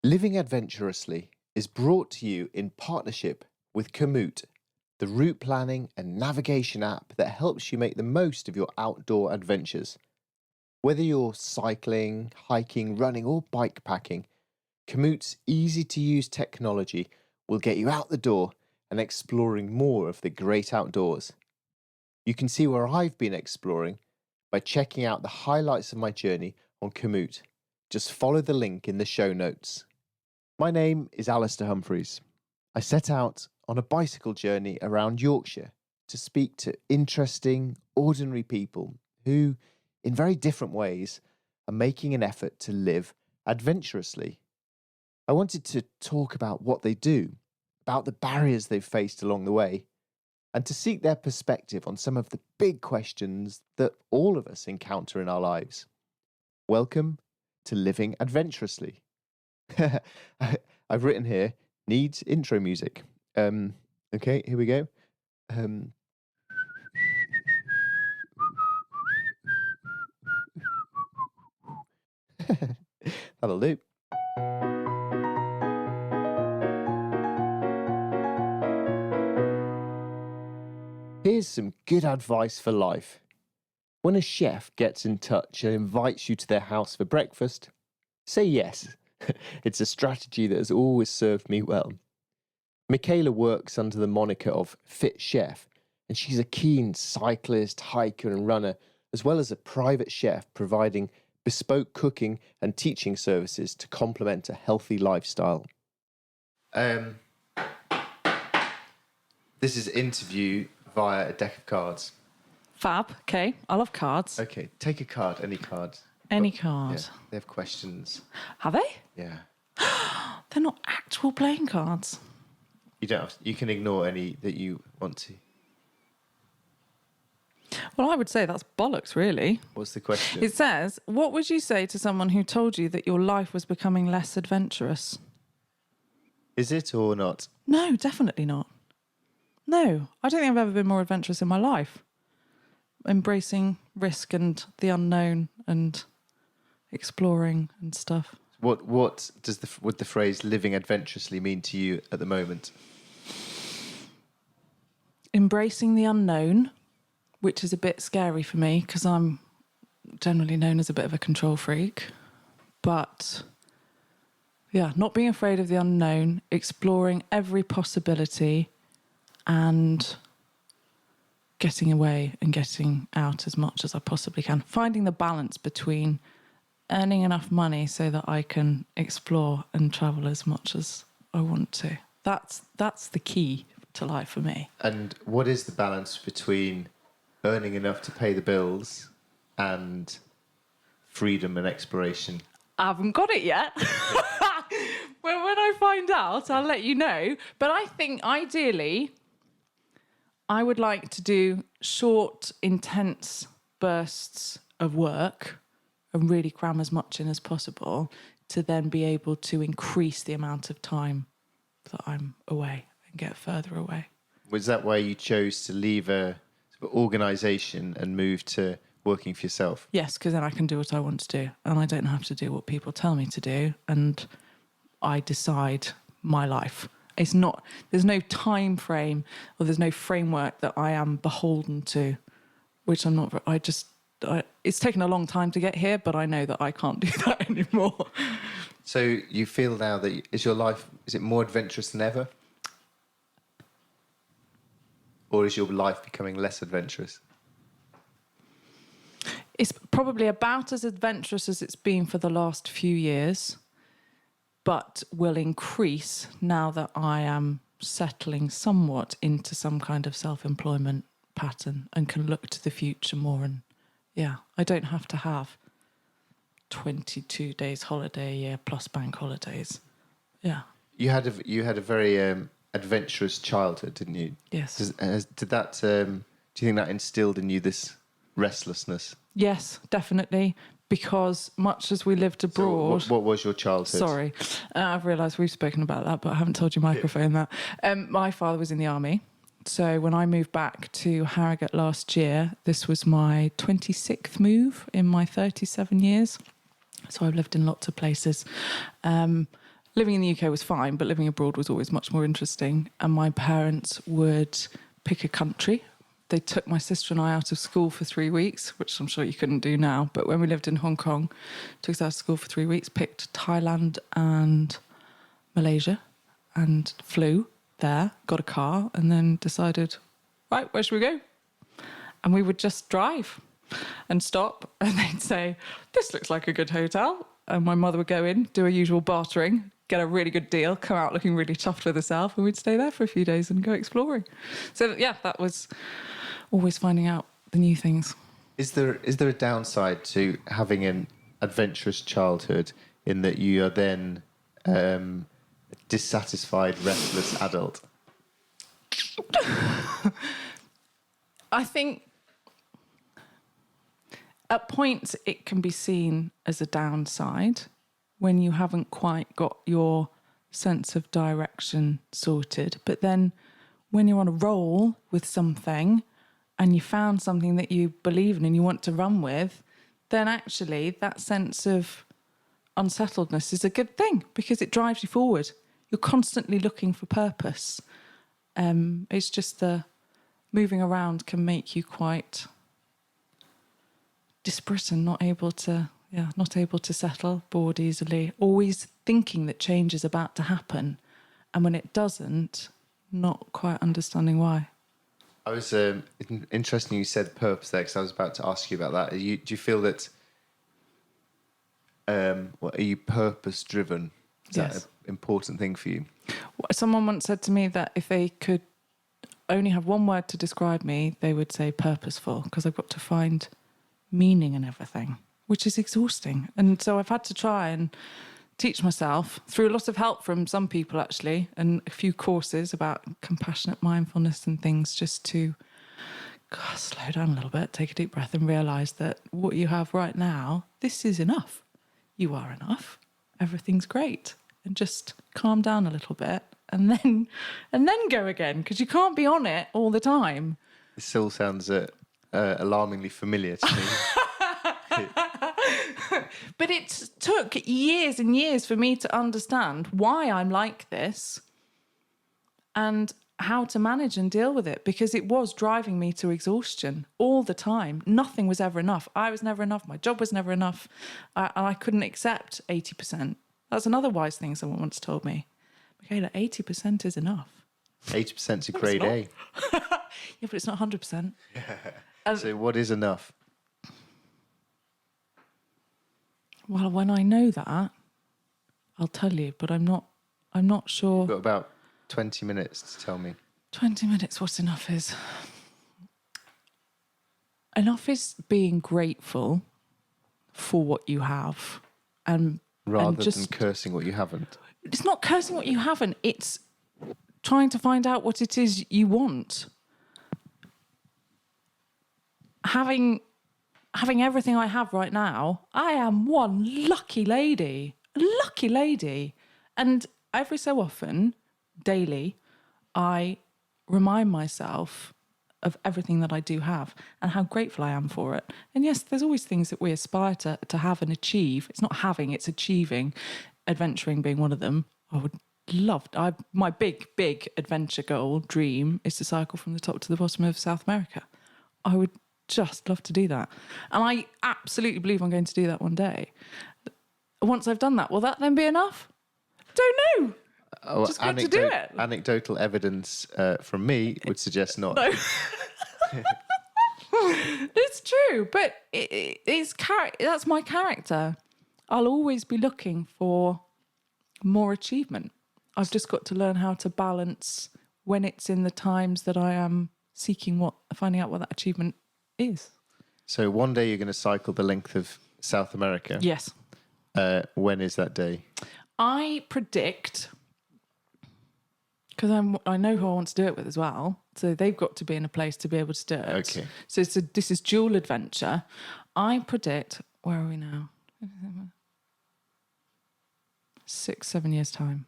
Living Adventurously is brought to you in partnership with Komoot, the route planning and navigation app that helps you make the most of your outdoor adventures. Whether you're cycling, hiking, running, or bike packing, Komoot's easy-to-use technology will get you out the door and exploring more of the great outdoors. You can see where I've been exploring by checking out the highlights of my journey on Komoot. Just follow the link in the show notes. My name is Alistair Humphreys. I set out on a bicycle journey around Yorkshire to speak to interesting, ordinary people who, in very different ways, are making an effort to live adventurously. I wanted to talk about what they do, about the barriers they've faced along the way, and to seek their perspective on some of the big questions that all of us encounter in our lives. Welcome to Living Adventurously. I've written here, needs intro music. Okay, here we go. That'll do. Here's some good advice for life. When a chef gets in touch and invites you to their house for breakfast, say yes. It's a strategy that has always served me well. Michaela works under the moniker of Fit Chef, and she's a keen cyclist, hiker and runner, as well as a private chef providing bespoke cooking and teaching services to complement a healthy lifestyle. This is interview via a deck of cards. Fab, okay. I love cards. Okay, take a card, any card. Any card. Yeah, they have questions. Have they? Yeah. They're not actual playing cards. You don't have to, you can ignore any that you want to. Well, I would say that's bollocks, really. What's the question? It says, what would you say to someone who told you that your life was becoming less adventurous? Is it or not? No, definitely not. No, I don't think I've ever been more adventurous in my life. Embracing risk and the unknown and exploring and stuff. What does would the phrase living adventurously mean to you at the moment? Embracing the unknown, which is a bit scary for me because I'm generally known as a bit of a control freak. But yeah, not being afraid of the unknown, exploring every possibility and getting away and getting out as much as I possibly can. Finding the balance between earning enough money so that I can explore and travel as much as I want to. That's the key to life for me. And what is the balance between earning enough to pay the bills and freedom and exploration? I haven't got it yet. Well, when I find out, I'll let you know. But I think ideally, I would like to do short, intense bursts of work and really cram as much in as possible to then be able to increase the amount of time that I'm away and get further away. Was that why you chose to leave a organisation and move to working for yourself? Yes, because then I can do what I want to do and I don't have to do what people tell me to do and I decide my life. It's not, there's no time frame or there's no framework that I am beholden to, which I'm not, it's taken a long time to get here, but I know that I can't do that anymore. So you feel now that, is your life, is it more adventurous than ever? Or is your life becoming less adventurous? It's probably about as adventurous as it's been for the last few years, but will increase now that I am settling somewhat into some kind of self-employment pattern and can look to the future more. And yeah, I don't have to have 22 days holiday a year plus bank holidays. Yeah. You had a very adventurous childhood, didn't you? Yes. Did that? Do you think that instilled in you this restlessness? Yes, definitely. Because much as we lived abroad... So what was your childhood? Sorry, I've realised we've spoken about that, but I haven't told you microphone that. My father was in the army. So when I moved back to Harrogate last year, this was my 26th move in my 37 years. So I've lived in lots of places. living in the UK was fine, but living abroad was always much more interesting. And my parents would pick a country. They took my sister and I out of school for 3 weeks, which I'm sure you couldn't do now. But when we lived in Hong Kong, took us out of school for 3 weeks, picked Thailand and Malaysia and flew there, got a car, and then decided, right, where should we go? And we would just drive and stop, and they'd say, this looks like a good hotel. And my mother would go in, do her usual bartering, get a really good deal, come out looking really chuffed with herself, and we'd stay there for a few days and go exploring. So, yeah, that was always finding out the new things. Is there a downside to having an adventurous childhood in that you are then dissatisfied, restless adult? I think at points it can be seen as a downside when you haven't quite got your sense of direction sorted. But then when you're on a roll with something and you found something that you believe in and you want to run with, then actually that sense of unsettledness is a good thing because it drives you forward. You're constantly looking for purpose. It's just the moving around can make you quite disparate and not able to settle, bored easily, always thinking that change is about to happen. And when it doesn't, not quite understanding why. I was interesting you said purpose there, because I was about to ask you about that. Do you feel that, are you purpose driven? Is Yes. that an important thing for you? Someone once said to me that if they could only have one word to describe me, they would say purposeful, because I've got to find meaning in everything, which is exhausting. And so I've had to try and teach myself through a lot of help from some people actually, and a few courses about compassionate mindfulness and things, just to slow down a little bit, take a deep breath and realise that what you have right now, this is enough. You are enough. Everything's great. And just calm down a little bit and then go again, because you can't be on it all the time. This still sounds alarmingly familiar to me. But it took years and years for me to understand why I'm like this and how to manage and deal with it, because it was driving me to exhaustion all the time. Nothing was ever enough. I was never enough. My job was never enough. And I couldn't accept 80%. That's another wise thing someone once told me. Michaela, 80% is enough. 80%'s a grade A. Yeah, but it's not 100%. So what is enough? Well, when I know that, I'll tell you, but I'm not sure. You've got about 20 minutes to tell me. 20 minutes, what enough is? Enough is being grateful for what you have. Rather than cursing what you haven't. It's not cursing what you haven't. It's trying to find out what it is you want. Having everything I have right now, I am one lucky lady. Lucky lady. And every so often, daily, I remind myself of everything that I do have and how grateful I am for it. And yes, there's always things that we aspire to have and achieve. It's not having, it's achieving. Adventuring being one of them. I would love, my big adventure goal, dream, is to cycle from the top to the bottom of South America. I would just love to do that. And I absolutely believe I'm going to do that one day. Once I've done that, will that then be enough? Don't know. Just got to do it. Anecdotal evidence from me would suggest not. No. It's true, but that's my character. I'll always be looking for more achievement. I've just got to learn how to balance when it's in the times that I am finding out what that achievement is. So one day you're going to cycle the length of South America. Yes. When is that day? I predict, because I know who I want to do it with as well. So they've got to be in a place to be able to do it. Okay. So this is dual adventure. I predict, where are we now? 6-7 years time.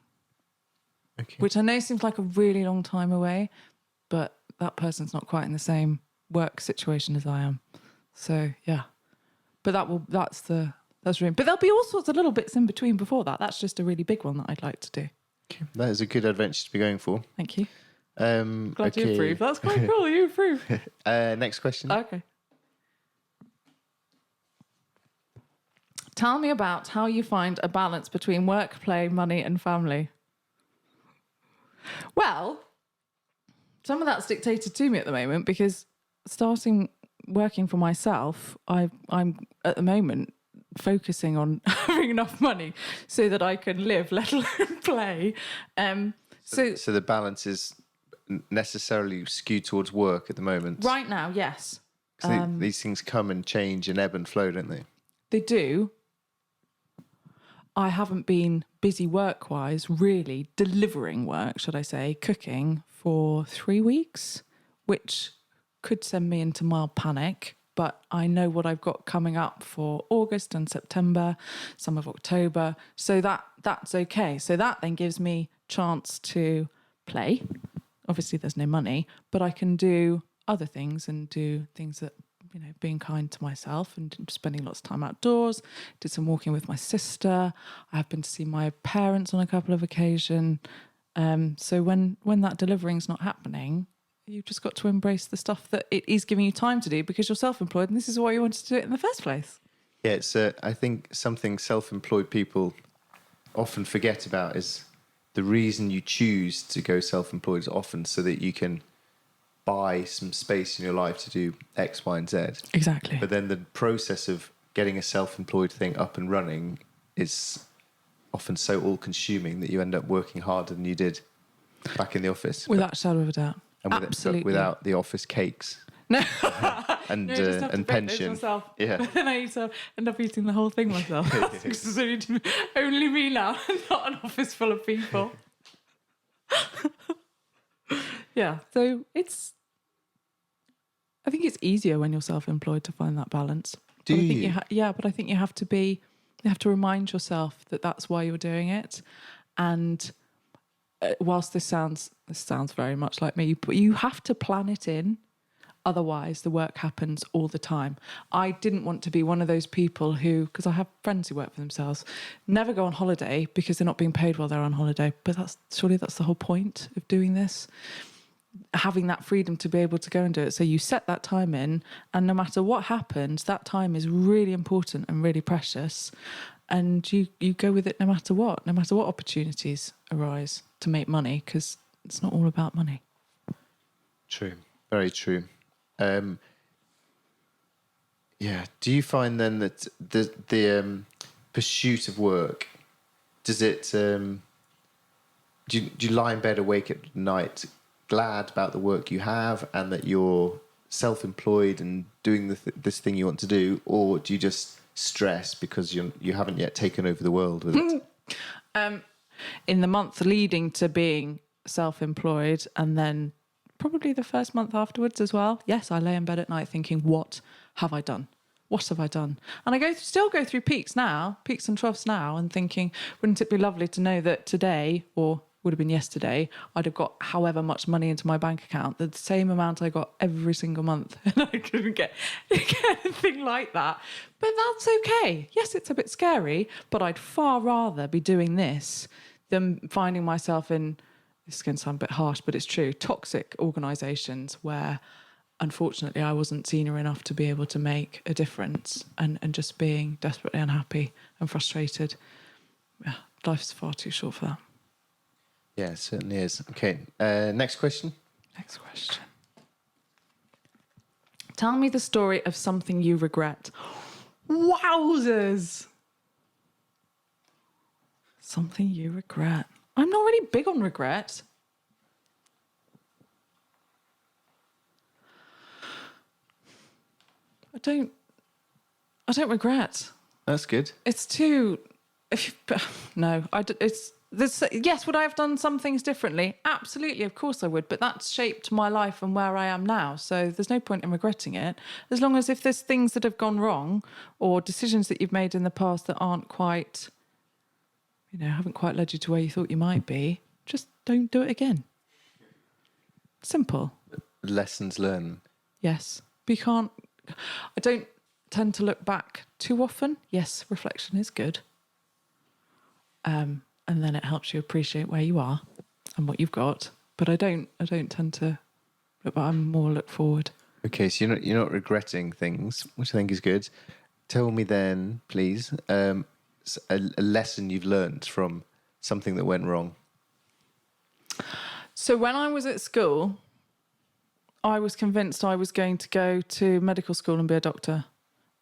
Okay. Which I know seems like a really long time away, but that person's not quite in the same work situation as I am. So yeah. But that's the That's really. But there'll be all sorts of little bits in between before that. That's just a really big one that I'd like to do. Okay. That is a good adventure to be going for. Thank you. Glad you approve. That's quite cool. You approve. Next question. Okay. Tell me about how you find a balance between work, play, money, and family. Well, some of that's dictated to me at the moment because starting working for myself, I'm at the moment focusing on having enough money so that I can live, let alone play. So the balance is necessarily skewed towards work at the moment. Right now, yes. These things come and change and ebb and flow, don't they? They do. I haven't been busy work-wise, really delivering work, should I say, cooking for 3 weeks, which could send me into mild panic. But I know what I've got coming up for August and September, some of October. So that's okay. So that then gives me chance to play. Obviously, there's no money, but I can do other things and do things that, being kind to myself and spending lots of time outdoors. Did some walking with my sister. I have been to see my parents on a couple of occasions. So when that delivering's not happening, you've just got to embrace the stuff that it is giving you time to do because you're self-employed and this is why you wanted to do it in the first place. Yeah, it's I think something self-employed people often forget about is the reason you choose to go self-employed is often so that you can buy some space in your life to do X, Y, and Z. Exactly. But then the process of getting a self-employed thing up and running is often so all-consuming that you end up working harder than you did back in the office. Without a shadow of a doubt. And Absolutely. without the office cakes. No. and you just have to and bake those pension. myself. Yeah. But then I used to end up eating the whole thing myself. It's only me now, not an office full of people. Yeah, so I think it's easier when you're self-employed to find that balance. Do but you? But I think you have to remind yourself that that's why you're doing it. And whilst this sounds very much like me, but you have to plan it in. Otherwise, the work happens all the time. I didn't want to be one of those people who, because I have friends who work for themselves, never go on holiday because they're not being paid while they're on holiday. But surely that's the whole point of doing this. Having that freedom to be able to go and do it. So you set that time in, and no matter what happens, that time is really important and really precious. And you go with it no matter what opportunities arise to make money, because it's not all about money. True. Very true. Do you find then that the pursuit of work, does it do you lie in bed awake at night glad about the work you have and that you're self-employed and doing this thing you want to do, or do you just stress because you haven't yet taken over the world with it? In the month leading to being self-employed, and then probably the first month afterwards as well, yes, I lay in bed at night thinking, what have I done? What have I done? And I still go through peaks and troughs now, and thinking, wouldn't it be lovely to know that today, or would have been yesterday, I'd have got however much money into my bank account, the same amount I got every single month. And I couldn't get anything like that. But that's okay. Yes, it's a bit scary, but I'd far rather be doing this than finding myself in, this is going to sound a bit harsh, but it's true, toxic organisations where, unfortunately, I wasn't senior enough to be able to make a difference, and just being desperately unhappy and frustrated. Yeah, life's far too short for that. Yeah, it certainly is. Okay, next question. Next question. Tell me the story of something you regret. Wowzers! Something you regret. I'm not really big on regret. I don't regret. That's good. It's too. Yes, would I have done some things differently? Absolutely, of course I would. But that's shaped my life and where I am now. So there's no point in regretting it. As long as if there's things that have gone wrong or decisions that you've made in the past that aren't quite, haven't quite led you to where you thought you might be, just don't do it again. Simple. Lessons learned. Yes. But you can't. I don't tend to look back too often. Yes, reflection is good. And then it helps you appreciate where you are and what you've got. But I don't tend to look back. I'm more look forward. Okay, so you're not regretting things, which I think is good. Tell me then, please, a lesson you've learned from something that went wrong. So when I was at school, I was convinced I was going to go to medical school and be a doctor.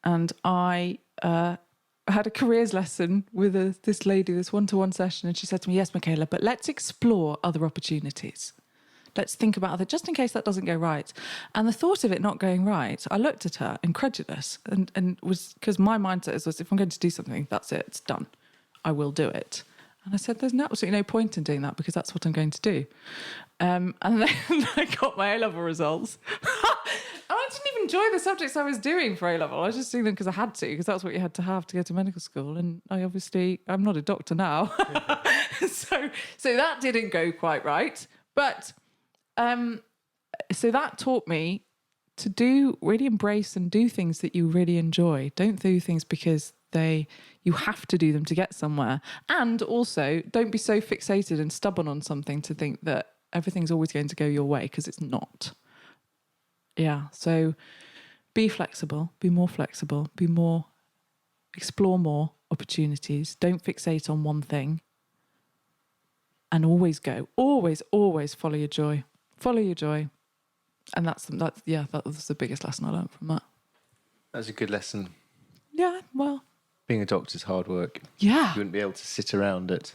And I had a careers lesson with this lady, this one-to-one session, and she said to me, yes, Michaela, but let's explore other opportunities. Let's think about other, just in case that doesn't go right. And the thought of it not going right, I looked at her, incredulous, and was, because my mindset was, if I'm going to do something, that's it, it's done. I will do it. And I said, there's absolutely no point in doing that because that's what I'm going to do. And then I got my A-level results. And I didn't even enjoy the subjects I was doing for A-level. I was just doing them because I had to, because that's what you had to have to go to medical school. And I'm not a doctor now. So that didn't go quite right. But so that taught me to really embrace and do things that you really enjoy. Don't do things because you have to do them to get somewhere. And also, don't be so fixated and stubborn on something to think that everything's always going to go your way, because it's not. Yeah, so be flexible, be more flexible, explore more opportunities. Don't fixate on one thing. And always follow your joy. Follow your joy. And that was the biggest lesson I learned from that. That's a good lesson. Yeah, well. Being a doctor's hard work. Yeah. You wouldn't be able to sit around at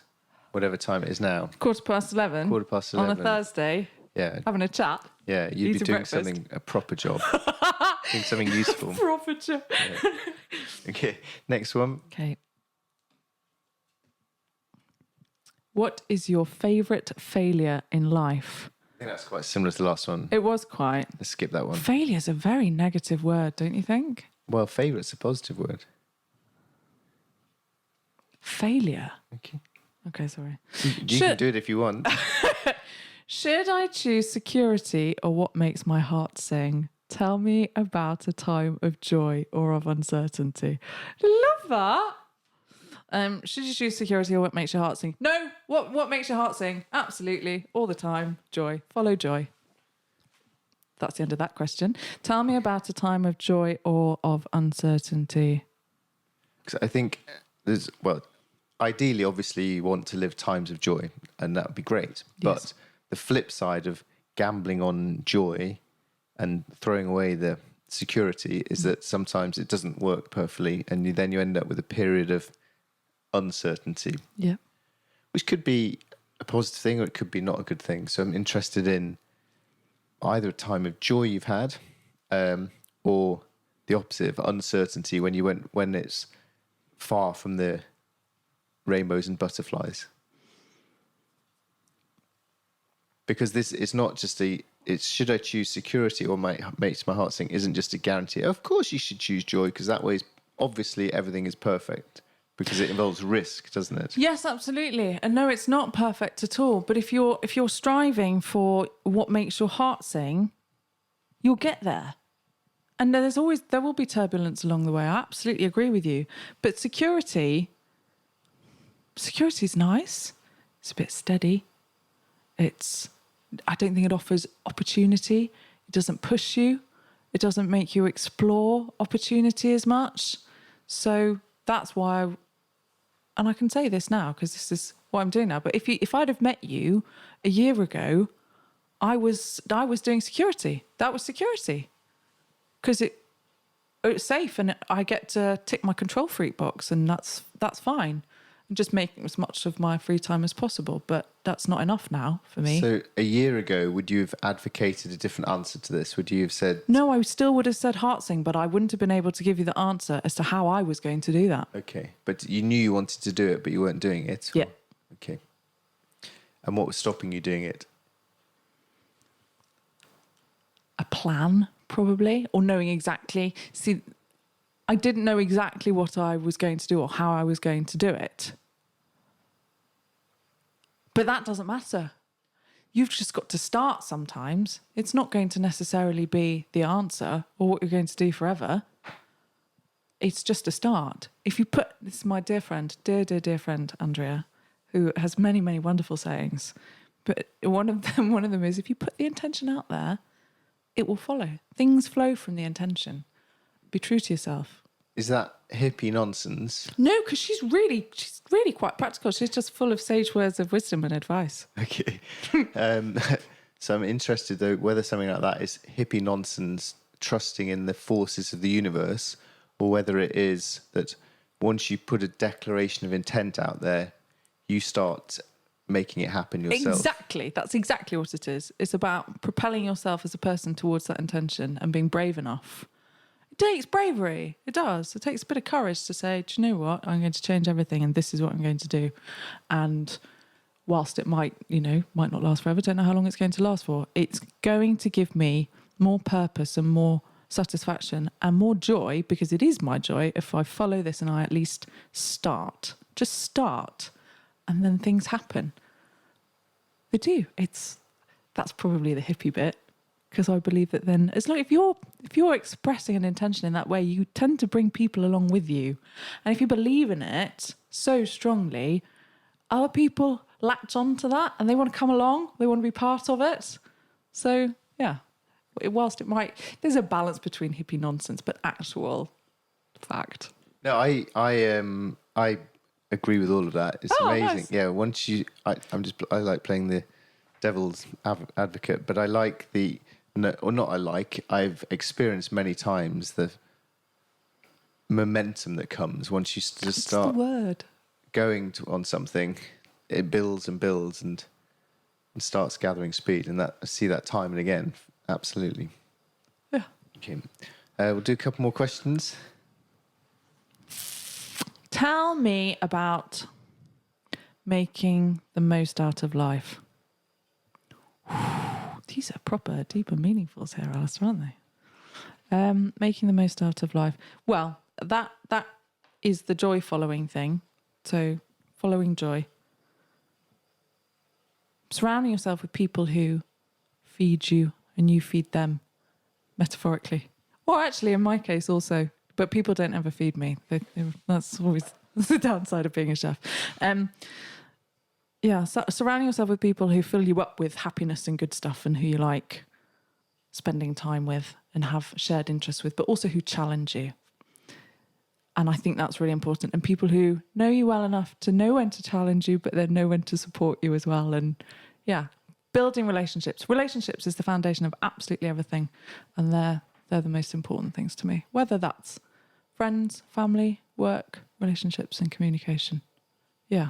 whatever time it is now. 11:15. 11:15. On a Thursday. Yeah. Having a chat. Yeah, you'd be doing breakfast. a proper job. Doing something useful. Proper job. Yeah. Okay, next one. Okay. What is your favourite failure in life? I think that's quite similar to the last one. It was quite. Let's skip that one. Failure is a very negative word, don't you think? Well, favourite's a positive word. Failure. Okay. Okay, sorry. You can do it if you want. Should I choose security or what makes my heart sing? Tell me about a time of joy or of uncertainty. Love that. Should you choose security or what makes your heart sing? No. What makes your heart sing? Absolutely. All the time. Joy. Follow joy. That's the end of that question. Tell me about a time of joy or of uncertainty. Because I think ideally, obviously, you want to live times of joy, and that would be great. But Yes. the flip side of gambling on joy and throwing away the security is that sometimes it doesn't work perfectly, and then you end up with a period of uncertainty. Yeah. Which could be a positive thing or it could be not a good thing. So I'm interested in either a time of joy you've had or the opposite of uncertainty when it's far from the rainbows and butterflies. Because this is not just it's should I choose security or makes my heart sing isn't just a guarantee. Of course you should choose joy because that way obviously everything is perfect. Because it involves risk, doesn't it? Yes, absolutely. And no, it's not perfect at all. But if you're striving for what makes your heart sing, you'll get there. And there will be turbulence along the way. I absolutely agree with you. But security's nice. It's a bit steady. I don't think it offers opportunity. It doesn't push you. It doesn't make you explore opportunity as much. So that's why and I can say this now because this is what I'm doing now. But if I'd have met you a year ago, I was doing security. That was security because it's safe and I get to tick my control freak box, and that's fine. And just making as much of my free time as possible, but that's not enough now for me. So a year ago, would you have advocated a different answer to this? Would you have said... No, I still would have said heart sing, but I wouldn't have been able to give you the answer as to how I was going to do that. Okay, but you knew you wanted to do it, but you weren't doing it? Yeah. Okay. And what was stopping you doing it? A plan, probably, or knowing exactly. See, I didn't know exactly what I was going to do or how I was going to do it. But that doesn't matter. You've just got to start sometimes. It's not going to necessarily be the answer or what you're going to do forever. it's just a start. If you put, this is my dear friend, dear friend, Andrea, who has many, many wonderful sayings. But one of them is, if you put the intention out there, it will follow. Things flow from the intention. Be true to yourself. Is that hippie nonsense? No, because she's really quite practical. She's just full of sage words of wisdom and advice. Okay. So I'm interested, though, whether something like that is hippie nonsense, trusting in the forces of the universe, or whether it is that once you put a declaration of intent out there, you start making it happen yourself. Exactly. That's exactly what it is. It's about propelling yourself as a person towards that intention and being brave enough. It takes bravery. It does. It takes a bit of courage to say, do you know what? I'm going to change everything and this is what I'm going to do. And whilst it might not last forever, don't know how long it's going to last for, it's going to give me more purpose and more satisfaction and more joy, because it is my joy if I follow this and I at least start. Just start. And then things happen. They do. That's probably the hippie bit, because I believe that then, as long if you're expressing an intention in that way, you tend to bring people along with you, and if you believe in it so strongly, other people latch on to that and they want to come along. They want to be part of it. So yeah, whilst it might, there's a balance between hippie nonsense but actual fact. No, I agree with all of that. It's amazing. Nice. Yeah, once I like playing the devil's advocate, but I like I've experienced many times the momentum that comes once you just start going on something. It builds and builds and starts gathering speed, and I see that time and again. Absolutely. Yeah. Okay. We'll do a couple more questions. Tell me about making the most out of life. These are proper, deep and meaningfuls here, Alistair, aren't they? Making the most out of life. Well, that is the joy following thing. So following joy. Surrounding yourself with people who feed you and you feed them, metaphorically. Well, actually, in my case also. But people don't ever feed me. That's always the downside of being a chef. Surrounding yourself with people who fill you up with happiness and good stuff, and who you like spending time with and have shared interests with, but also who challenge you. And I think that's really important. And people who know you well enough to know when to challenge you, but then know when to support you as well. And yeah, building relationships. Relationships is the foundation of absolutely everything. And they're the most important things to me. Whether that's friends, family, work, relationships and communication. Yeah.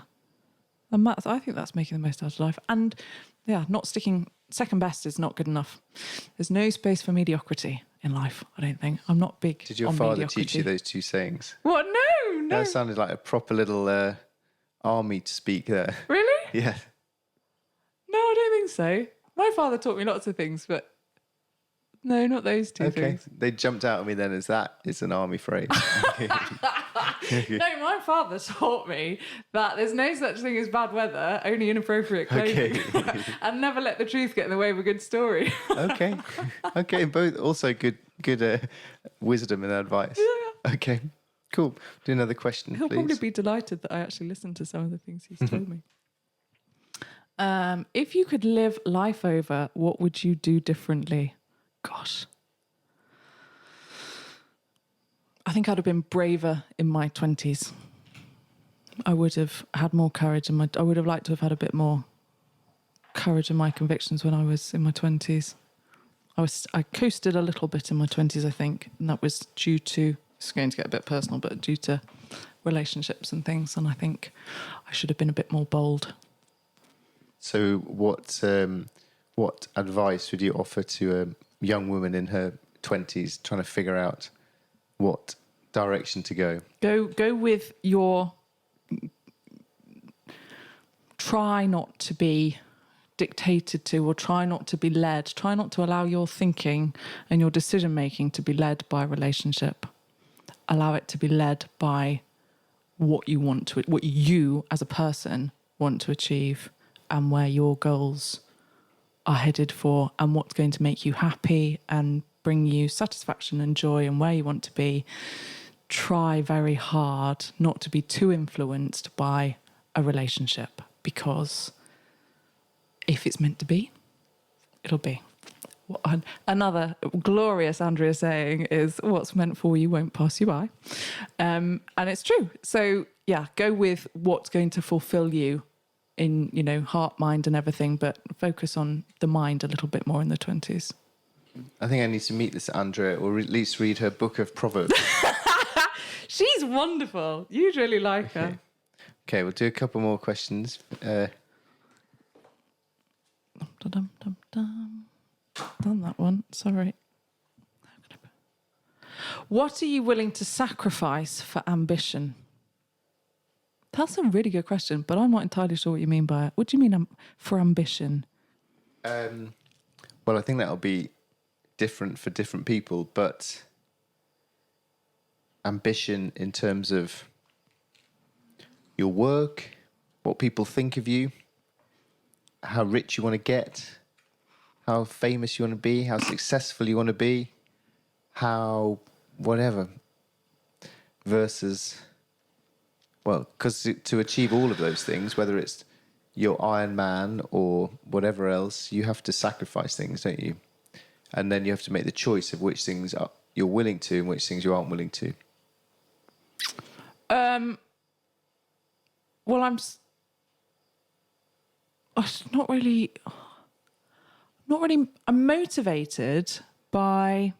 And I think that's making the most out of life. And yeah, not sticking, second best is not good enough. There's no space for mediocrity in life, I don't think. I'm not big on mediocrity. Did your father teach you those two sayings? What? No. That sounded like a proper little army to speak there. Really? Yeah. No, I don't think so. My father taught me lots of things, but no, not those two things. They jumped out at me then as that is an army phrase. No, my father taught me that there's no such thing as bad weather, only inappropriate clothing. Okay. And never let the truth get in the way of a good story. Okay, both also good wisdom and advice. Yeah. Okay, cool. Do another question, He'll please. probably be delighted that I actually listened to some of the things he's told me. If you could live life over, what would you do differently? Gosh. I think I'd have been braver in my 20s. I would have had more courage I would have liked to have had a bit more courage in my convictions when I was in my 20s. I coasted a little bit in my 20s, I think, and that was due to, it's going to get a bit personal, but due to relationships and things, and I think I should have been a bit more bold. So what advice would you offer to a young woman in her 20s trying to figure out what direction to go? Go with your... Try not to be dictated to, or try not to be led. Try not to allow your thinking and your decision making to be led by a relationship. Allow it to be led by what you as a person want to achieve, and where your goals are headed for, and what's going to make you happy and bring you satisfaction and joy, and where you want to be. try very hard not to be too influenced by a relationship, because if it's meant to be, it'll be. Another glorious Andrea saying is, what's meant for you won't pass you by. And it's true. So yeah, go with what's going to fulfill you in, heart, mind and everything, but focus on the mind a little bit more in the 20s. I think I need to meet this Andrea, or at least read her book of Proverbs. She's wonderful. You'd really like her. Okay, we'll do a couple more questions. Done that one. Sorry. What are you willing to sacrifice for ambition? That's a really good question, but I'm not entirely sure what you mean by it. What do you mean for ambition? Well, I think that'll be different for different people, but ambition in terms of your work, what people think of you, how rich you want to get, how famous you want to be, how successful you want to be, how whatever, versus, well, because to achieve all of those things, whether it's your Iron Man or whatever else, you have to sacrifice things, don't you? And then you have to make the choice of which things you're willing to and which things you aren't willing to. Well, I'm not really. I'm motivated by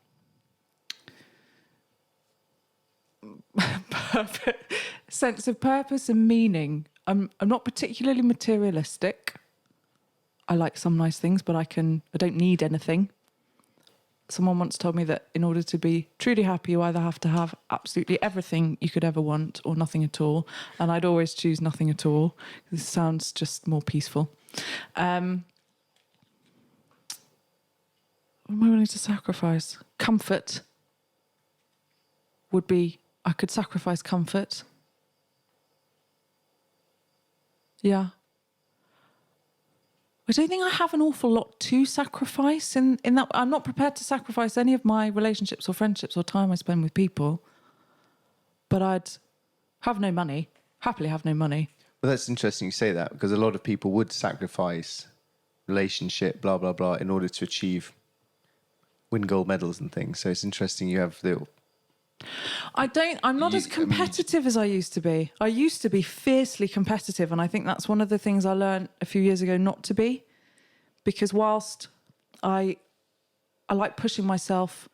sense of purpose and meaning. I'm not particularly materialistic. I like some nice things, but I don't need anything. Someone once told me that in order to be truly happy, you either have to have absolutely everything you could ever want or nothing at all. And I'd always choose nothing at all. This sounds just more peaceful. What am I willing to sacrifice? Comfort would be, I could sacrifice comfort. Yeah. I don't think I have an awful lot to sacrifice in that. I'm not prepared to sacrifice any of my relationships or friendships or time I spend with people. But I'd happily have no money. Well, that's interesting you say that, because a lot of people would sacrifice relationship, blah, blah, blah, in order to win gold medals and things. So it's interesting you have I'm not as competitive as I used to be. I used to be fiercely competitive, and I think that's one of the things I learned a few years ago not to be. Because whilst I like pushing myself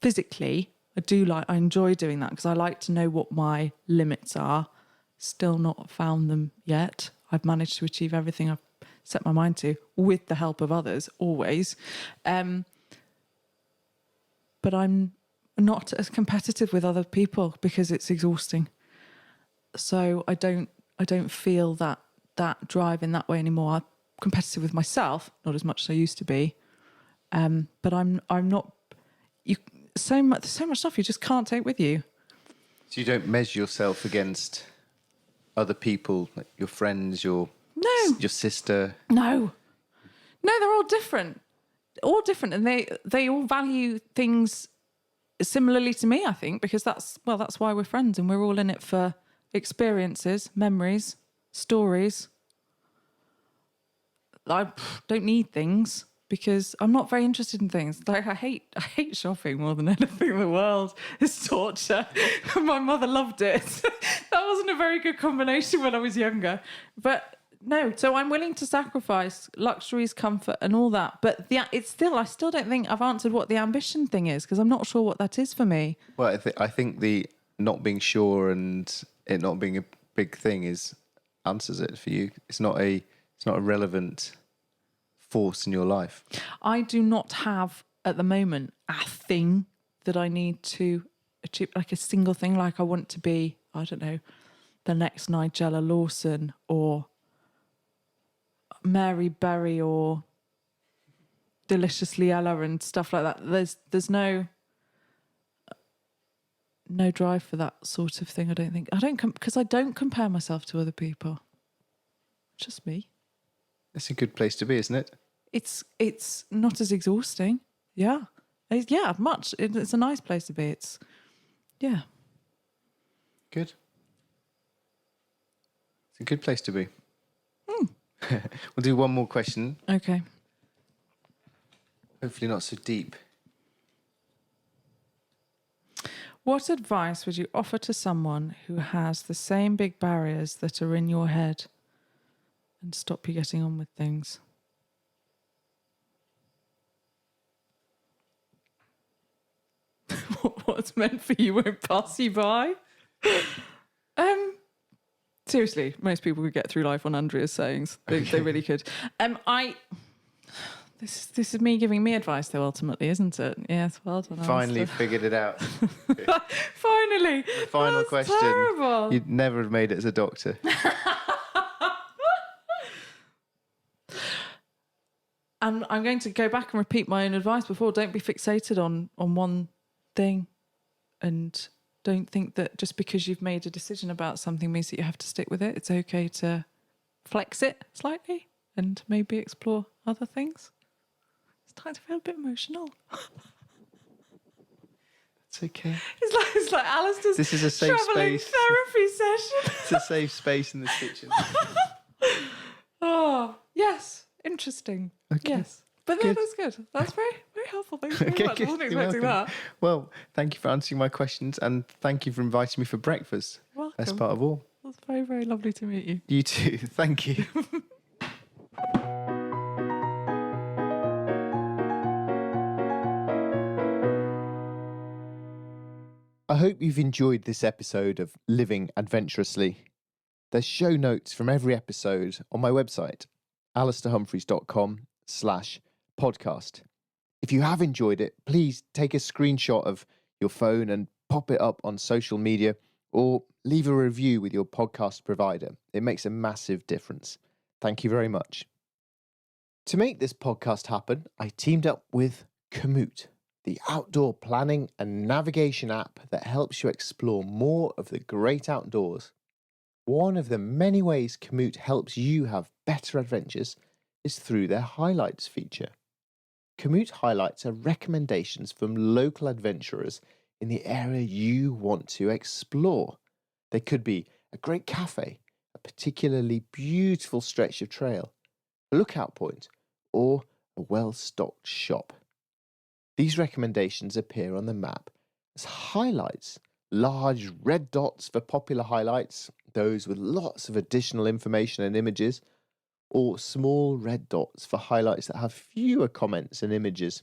physically, I enjoy doing that because I like to know what my limits are. Still not found them yet. I've managed to achieve everything I've set my mind to with the help of others, always. But I'm not as competitive with other people because it's exhausting. So I don't feel that drive in that way anymore. I'm competitive with myself, not as much as I used to be. But I'm not. So much stuff you just can't take with you. So you don't measure yourself against other people, like your friends, your sister. No, they're all different. And they all value things similarly to me, I think, because that's why we're friends, and we're all in it for experiences, memories, stories. I don't need things because I'm not very interested in things. Like I hate shopping more than anything in the world. It's torture. My mother loved it. That wasn't a very good combination when I was younger. But no, so I'm willing to sacrifice luxuries, comfort, and all that. But I still don't think I've answered what the ambition thing is, because I'm not sure what that is for me. Well, I think the not being sure and it not being a big thing answers it for you. It's not a relevant force in your life. I do not have at the moment a thing that I need to achieve, like a single thing. Like I want to be, I don't know, the next Nigella Lawson or Mary Berry or Deliciously Ella and stuff like that. There's no drive for that sort of thing. I don't think. Because I don't compare myself to other people. Just me. That's a good place to be, isn't it? It's not as exhausting. Yeah. Much. It's a nice place to be. Yeah. Good. It's a good place to be. We'll do one more question. Okay. Hopefully not so deep. What advice would you offer to someone who has the same big barriers that are in your head and stop you getting on with things? What's meant for you won't pass you by? Seriously, most people could get through life on Andrea's sayings. They really could. This is me giving me advice, though. Ultimately, isn't it? Yes. Well done. Finally figured it out. Finally. Final That's question. Terrible. You'd never have made it as a doctor. And I'm going to go back and repeat my own advice before. Don't be fixated on one thing, and don't think that just because you've made a decision about something means that you have to stick with it. It's okay to flex it slightly and maybe explore other things. It's starting to feel a bit emotional. It's okay. It's like Alistair's This is a safe travelling space. therapy session. It's a safe space in this kitchen. Oh, yes. Interesting. Okay. Yes. But Good. that's good. That's very, very helpful. Thank you very much. I good. wasn't You're expecting welcome. that. Well, thank you for answering my questions, and thank you for inviting me for breakfast. Welcome. That's part of all. It was very, very lovely to meet you. You too. Thank you. I hope you've enjoyed this episode of Living Adventurously. There's show notes from every episode on my website, alistairhumphreys.com/podcast. If you have enjoyed it, please take a screenshot of your phone and pop it up on social media, or leave a review with your podcast provider. It makes a massive difference. Thank you very much. To make this podcast happen, I teamed up with Komoot, the outdoor planning and navigation app that helps you explore more of the great outdoors. One of the many ways Komoot helps you have better adventures is through their highlights feature. Komoot highlights are recommendations from local adventurers in the area you want to explore. They could be a great cafe, a particularly beautiful stretch of trail, a lookout point, or a well-stocked shop. These recommendations appear on the map as highlights, large red dots for popular highlights, those with lots of additional information and images, or small red dots for highlights that have fewer comments and images.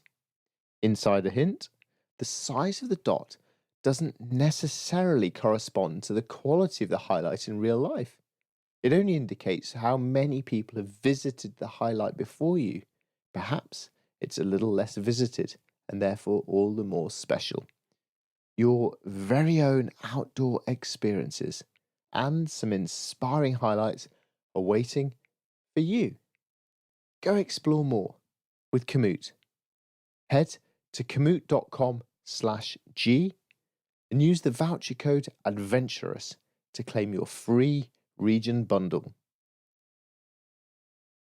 Inside a hint, the size of the dot doesn't necessarily correspond to the quality of the highlight in real life. It only indicates how many people have visited the highlight before you. Perhaps it's a little less visited and therefore all the more special. Your very own outdoor experiences and some inspiring highlights are waiting for you. Go explore more with Komoot. Head to komoot.com/G and use the voucher code adventurous to claim your free region bundle.